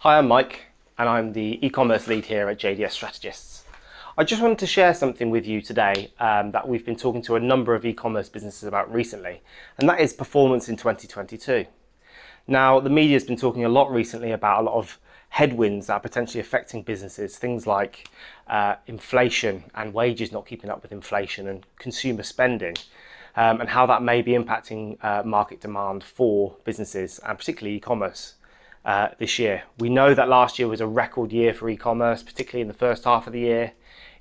Hi, I'm Mike, and I'm the e-commerce lead here at JDS Strategists. I just wanted to share something with you today that we've been talking to a number of e-commerce businesses about recently, and that is performance in 2022. Now, the media has been talking a lot recently about a lot of headwinds that are potentially affecting businesses, things like inflation and wages not keeping up with inflation and consumer spending, and how that may be impacting market demand for businesses and particularly e-commerce. This year. We know that last year was a record year for e-commerce, particularly in the first half of the year.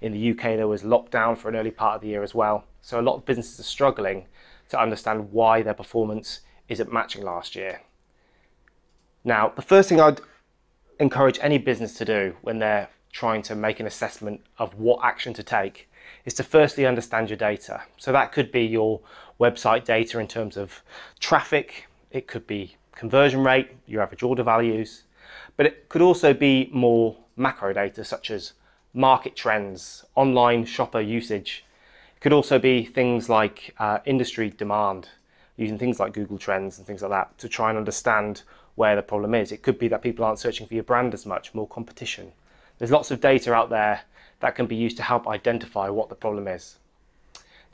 In the UK, there was lockdown for an early part of the year as well. So a lot of businesses are struggling to understand why their performance isn't matching last year. Now, the first thing I'd encourage any business to do when they're trying to make an assessment of what action to take is to firstly understand your data. So that could be your website data in terms of traffic, it could be conversion rate, your average order values, but it could also be more macro data such as market trends, online shopper usage. It could also be things like industry demand, using things like Google Trends and things like that to try and understand where the problem is. It could be that people aren't searching for your brand as much, more competition. There's lots of data out there that can be used to help identify what the problem is.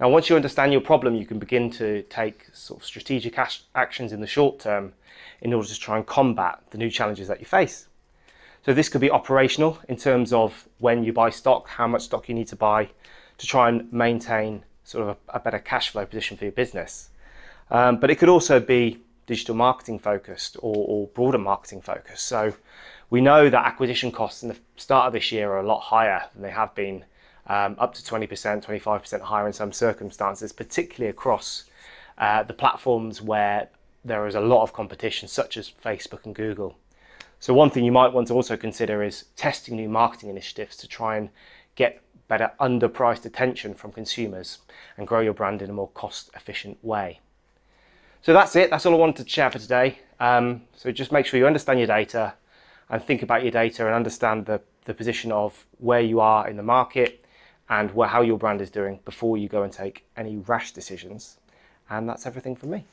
Now, once you understand your problem, you can begin to take sort of strategic actions in the short term in order to try and combat the new challenges that you face. So this could be operational in terms of when you buy stock, how much stock you need to buy to try and maintain sort of a better cash flow position for your business. But it could also be digital marketing focused or broader marketing focused. So we know that acquisition costs in the start of this year are a lot higher than they have been, up to 20%, 25% higher in some circumstances, particularly across the platforms where there is a lot of competition, such as Facebook and Google. So one thing you might want to also consider is testing new marketing initiatives to try and get better underpriced attention from consumers and grow your brand in a more cost-efficient way. So that's it. That's all I wanted to share for today. So just make sure you understand your data and think about your data and understand the position of where you are in the market and how your brand is doing before you go and take any rash decisions. And that's everything from me.